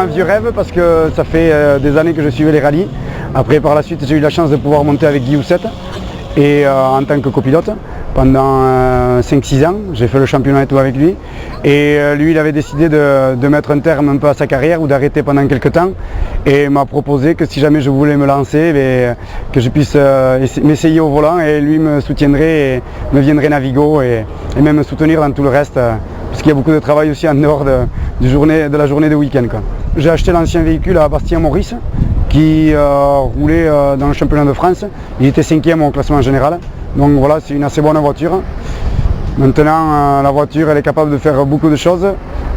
un vieux rêve parce que ça fait des années que je suivais les rallyes. Après, par la suite, j'ai eu la chance de pouvoir monter avec Guy Housset et en tant que copilote pendant 5-6 ans. J'ai fait le championnat et tout avec lui. Et lui, il avait décidé de mettre un terme un peu à sa carrière ou d'arrêter pendant quelques temps. Et m'a proposé que si jamais je voulais me lancer, que je puisse m'essayer au volant et lui me soutiendrait et me viendrait navigo et même me soutenir dans tout le reste. Parce qu'il y a beaucoup de travail aussi en dehors de la journée de week-end. J'ai acheté l'ancien véhicule à Bastien-Maurice qui roulait dans le championnat de France. Il était 5e au classement général. Donc voilà, c'est une assez bonne voiture. Maintenant, la voiture, elle est capable de faire beaucoup de choses.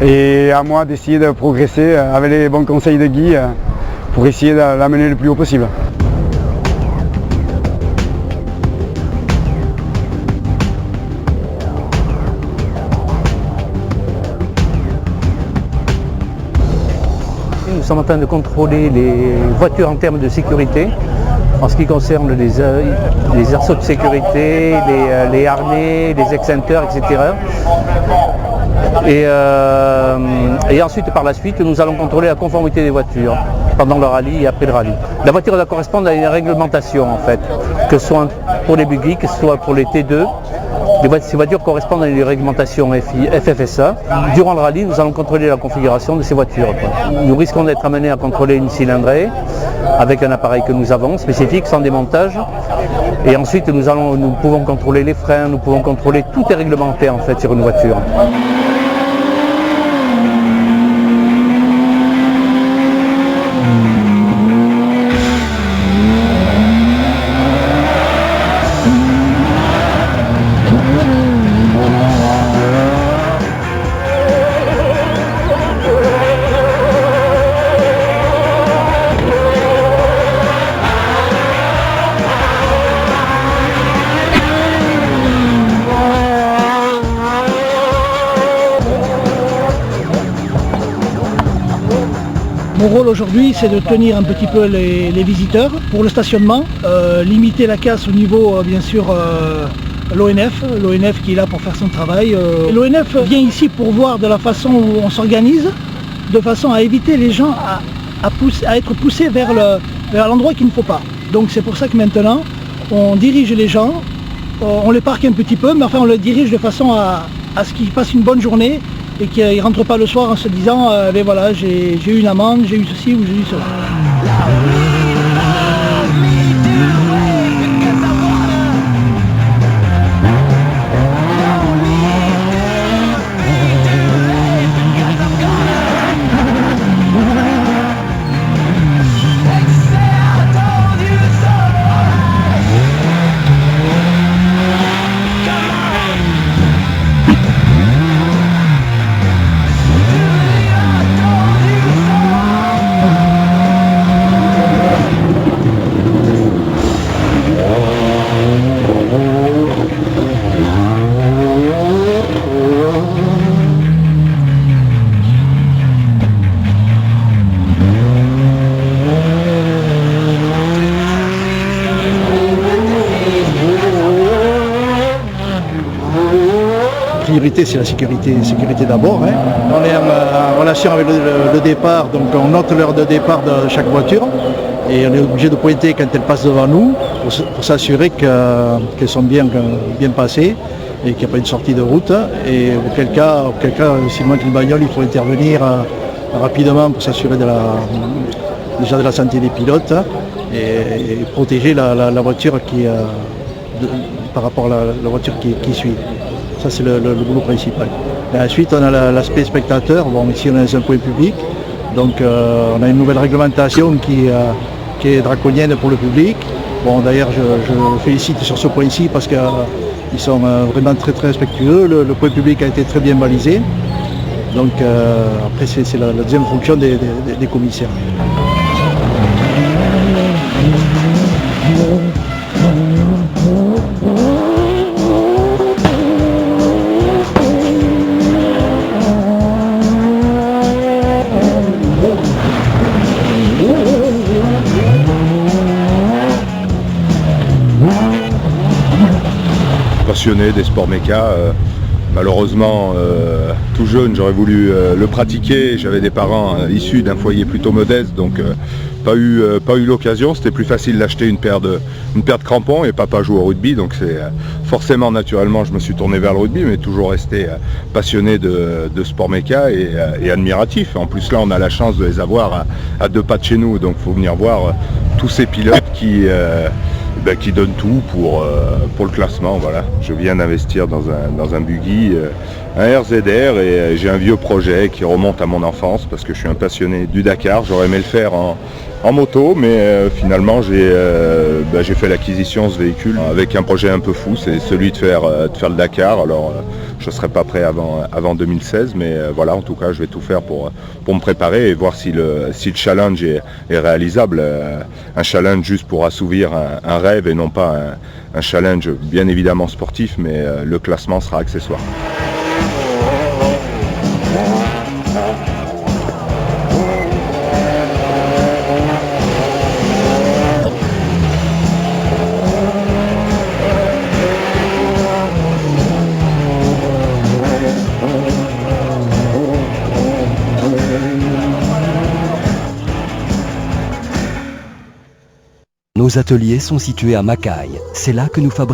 Et à moi d'essayer de progresser avec les bons conseils de Guy pour essayer de l'amener le plus haut possible. Nous sommes en train de contrôler les voitures en termes de sécurité, en ce qui concerne les arceaux de sécurité, les harnais, les extincteurs, etc. Et ensuite, par la suite, nous allons contrôler la conformité des voitures pendant le rallye et après le rallye. La voiture doit correspondre à une réglementation, en fait, que ce soit pour les buggy, que ce soit pour les T2. Ces voitures correspondent à une réglementation FFSA. Durant le rallye, nous allons contrôler la configuration de ces voitures. Nous risquons d'être amenés à contrôler une cylindrée avec un appareil que nous avons, spécifique, sans démontage. Et ensuite, nous pouvons contrôler les freins, nous pouvons contrôler, tout est réglementé en fait sur une voiture. Mon rôle aujourd'hui, c'est de tenir un petit peu les visiteurs pour le stationnement, limiter la casse au niveau, bien sûr, l'ONF qui est là pour faire son travail. L'ONF vient ici pour voir de la façon où on s'organise, de façon à éviter les gens à être poussés vers l'endroit qu'il ne faut pas. Donc c'est pour ça que maintenant, on dirige les gens, on les parque un petit peu, mais enfin on les dirige de façon à ce qu'ils passent une bonne journée et qu'ils ne rentrent pas le soir en se disant ben voilà, j'ai eu une amende, j'ai eu ceci ou j'ai eu cela. La priorité, c'est la sécurité d'abord. Hein. On est en relation avec le départ, donc on note l'heure de départ de chaque voiture et on est obligé de pointer quand elles passent devant nous pour s'assurer qu'elles sont bien passées et qu'il n'y a pas une sortie de route. Et auquel cas s'il manque une bagnole, il faut intervenir rapidement pour s'assurer déjà de la santé des pilotes et protéger la voiture par rapport à la voiture qui suit. Ça, c'est le boulot principal. Et ensuite, on a l'aspect spectateur. Bon, ici, on est dans un point public. Donc, on a une nouvelle réglementation qui est draconienne pour le public. Bon, d'ailleurs, je félicite sur ce point-ci parce qu'ils sont vraiment très, très respectueux. Le point public a été très bien balisé. Donc, après, c'est la deuxième fonction des commissaires. Passionné des sports méca, Malheureusement, tout jeune, j'aurais voulu le pratiquer. J'avais des parents issus d'un foyer plutôt modeste, donc pas eu l'occasion. C'était plus facile d'acheter une paire de crampons et papa joue au rugby, donc c'est forcément naturellement je me suis tourné vers le rugby, mais toujours resté passionné de sport méca et admiratif. En plus là, on a la chance de les avoir à 2 pas de chez nous, donc il faut venir voir tous ces pilotes qui donnent tout pour le classement. Voilà. Je viens d'investir dans un buggy, un RZR, et j'ai un vieux projet qui remonte à mon enfance parce que je suis un passionné du Dakar. J'aurais aimé le faire en moto, mais finalement j'ai fait l'acquisition de ce véhicule avec un projet un peu fou, c'est celui de faire le Dakar. Alors je ne serai pas prêt avant 2016, mais voilà, en tout cas je vais tout faire pour me préparer et voir si le challenge est réalisable. Un challenge juste pour assouvir un rêve et non pas un challenge bien évidemment sportif, mais le classement sera accessoire. Nos ateliers sont situés à Macaille. C'est là que nous fabriquons